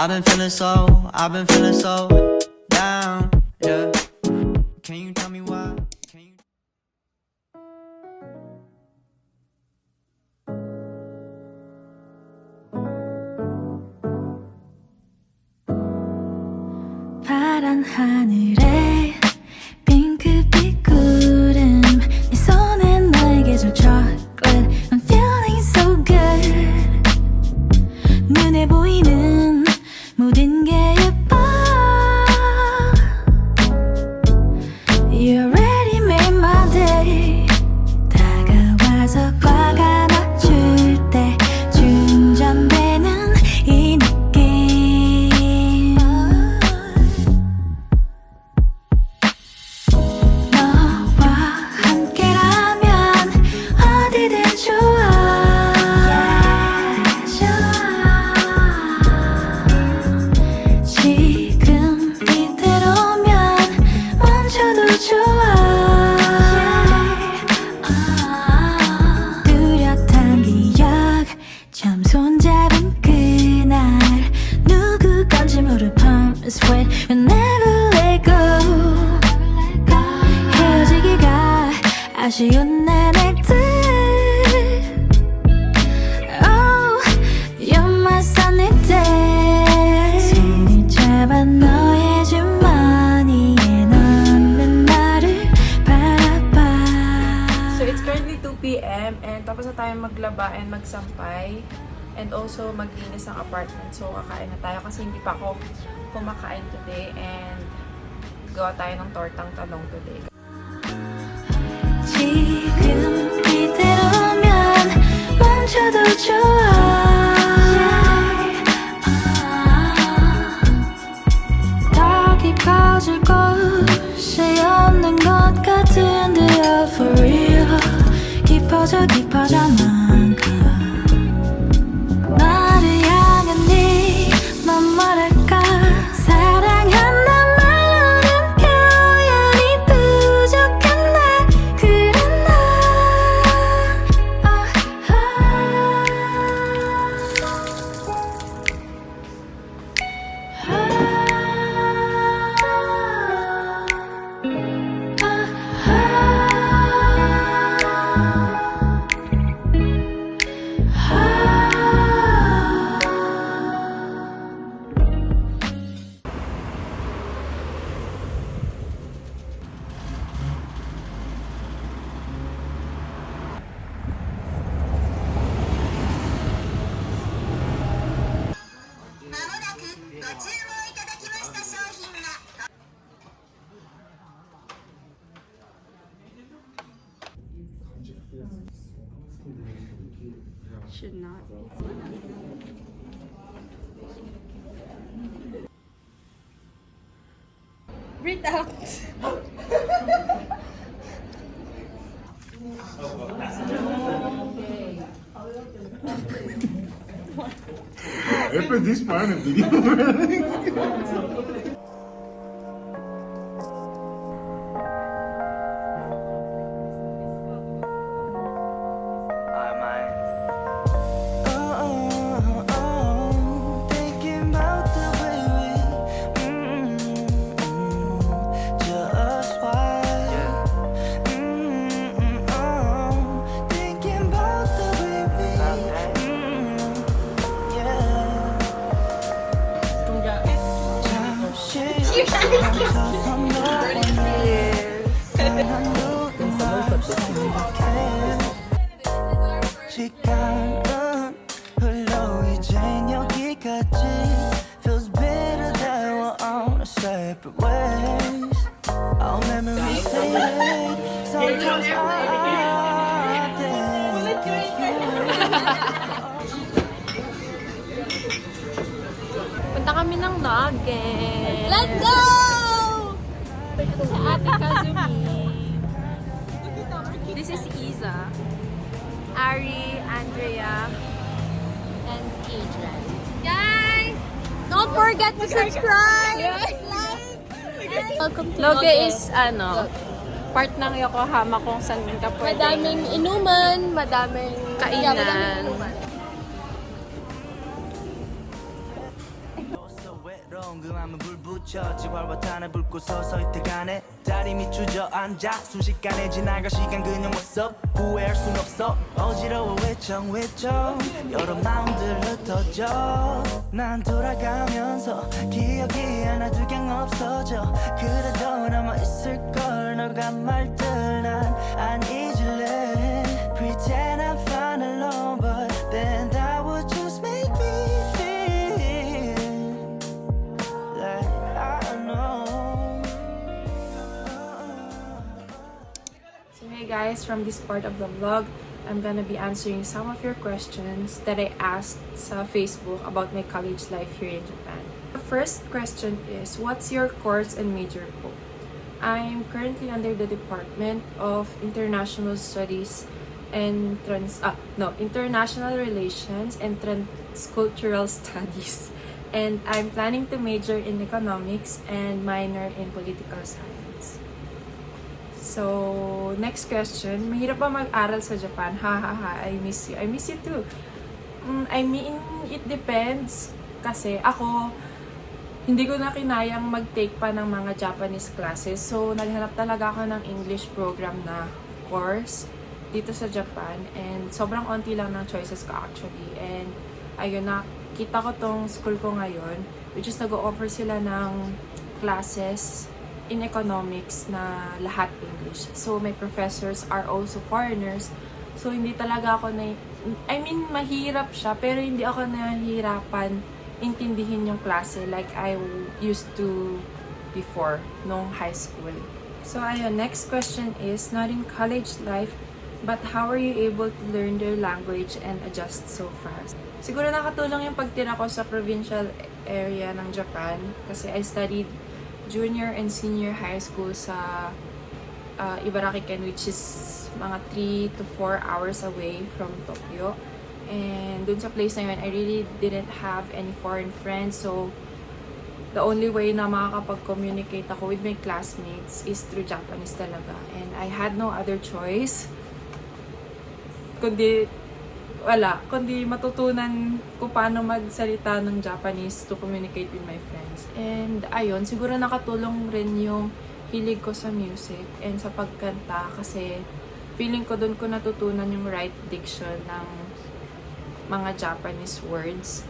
I've been feeling so down, yeah. Can you tell me why? Can you... 파란 하늘에 핑크빛 구름 네 손에 나에게 줄 chocolate I'm feeling so good 눈에 보이는 모든 게 예뻐 You already made my day 다가와서 꽉 안아줄 때 충전되는 이 느낌 너와 함께라면 어디든 좋아 지금 이대로면 멈춰도 좋아 뚜렷한 기억 처음 손잡은 그날 누구 건지 모를 promise wait we'll never let go 헤어지기가 아쉬운 나날들 Oh you're my sunny day 손을 잡아 너의 주머니에 넣는 나를 바라봐 So it's currently 2 p.m. and tapos na tayo maglaba and magsampay and also maglinis ng apartment. So kakain na tayo kasi hindi pa ako kumakain today and gawa tayo ng tortang talong today. 지금 이대로면 멈춰도 좋아 더 깊어질 곳이 없는 것 같은데요 for real 깊어져만가 나를 향한 네맘 뭐랄까 사랑한단 말로는 표현이 부족했나 그랬나 Should not be. Breathe out. F this part of video. 시간은 흘러 이젠 여기까지 Feels better that we're on a separate ways Our memories fade Sometimes I think Punta kami ng Nugget. Let's go! Sa Ate Kazumi. This is Iza, Ari, Andrea, and Adrian. Guys, don't forget to subscribe. Welcome to Loge is part ng Yokohama kung saan ka pwede. Madaming inuman, madaming Kainan. madaming inuman. 궁금하면 불 붙여 지활화탄을 붉고 서서히 태가네 다리 밑 주저앉아 순식간에 지나가 시간 그냥 what's up 후회할 순 없어 어지러워 외쳐 여러 마음들 흩어져 난 돌아가면서 기억이 하나 두 개 없어져 그래도 남아있을걸 너가 말들 난 안 잊을래 Pretend I'm fine alone but then that would just make me feel like I know. So hey guys, from this part of the vlog, I'm gonna be answering some of your questions that I asked sa Facebook about my college life here in Japan. The first question is, what's your course and major po? I'm currently under the Department of International Studies and International Relations and Transcultural Studies. And I'm planning to major in economics and minor in political science. So, next question. Mahirap ba mag-aral sa Japan? Ha ha ha, I miss you. I miss you too. I mean, it depends. Kasi ako, hindi ko na kinayang mag-take pa ng mga Japanese classes. So, naghanap talaga ako ng English program na course dito sa Japan. And sobrang onti lang ng choices ko actually. And ayun, nakita ko tong school ko ngayon, which is nag-offer sila ng classes in economics na lahat English. So, my professors are also foreigners. So, hindi talaga ako mahirap siya, pero hindi ako nahihirapan intindihin yung klase like I used to before, nung high school. So, ayun, next question is, not in college life, but how are you able to learn their language and adjust so fast? Siguro nakatulong yung pagtira ko sa provincial area ng Japan kasi I studied junior and senior high school sa Ibaraki-ken, which is mga 3 to 4 hours away from Tokyo. And dun sa place na yun, I really didn't have any foreign friends. So, the only way na makakapag-communicate ako with my classmates is through Japanese talaga. And I had no other choice kundi matutunan ko paano magsalita ng Japanese to communicate with my friends. And ayun, siguro nakatulong rin yung hilig ko sa music and sa pagkanta kasi feeling ko dun ko natutunan yung right diction ng mga Japanese words.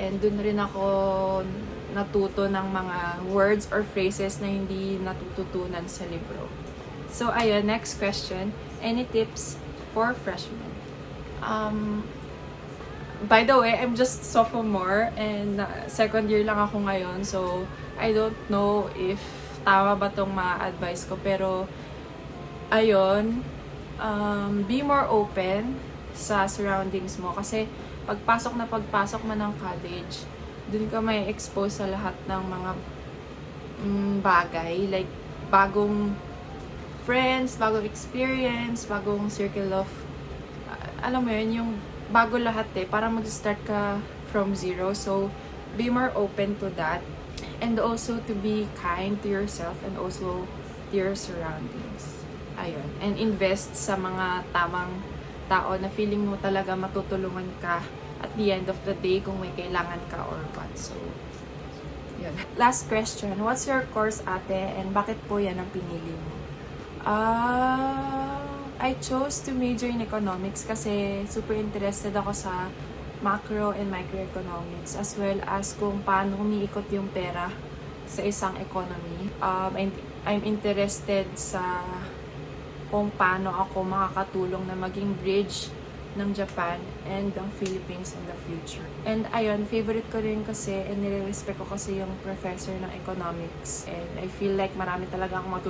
And dun rin ako natuto ng mga words or phrases na hindi natututunan sa libro. So ayun, next question. Any tips for freshmen? By the way, I'm just sophomore and second year lang ako ngayon. So, I don't know if tama ba tong ma-advise ko. Pero, ayun, be more open sa surroundings mo. Kasi, pagpasok mo ng college, dun ka may expose sa lahat ng mga bagay. Like, bagong friends, bagong experience, bagong circle of alam mo yun, yung bago lahat para mag-start ka from zero. So, be more open to that. And also to be kind to yourself and also to your surroundings. Ayun. And invest sa mga tamang tao na feeling mo talaga matutulungan ka at the end of the day kung may kailangan ka or what. So, yun. Last question. What's your course, ate? And bakit po yan ang pinili mo? I chose to major in economics kasi super interested ako sa macro and microeconomics as well as kung paano umiikot yung pera sa isang economy. I'm interested sa kung paano ako makakatulong na maging bridge ng Japan and ng Philippines in the future. And ayun, favorite ko rin kasi and nire-respect ko kasi yung professor ng economics. And I feel like marami talaga akong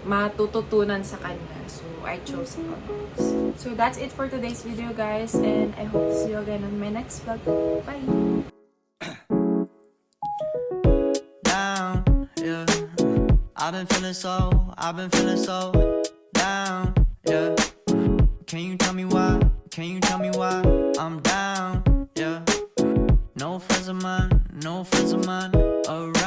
matututunan sa kanya. So, I chose economics. So, that's it for today's video, guys. And I hope to see you again on my next vlog. Bye! Down, yeah. I've been feeling so down, yeah. Can you tell me why? Can you tell me why I'm down, yeah? No friends of mine around.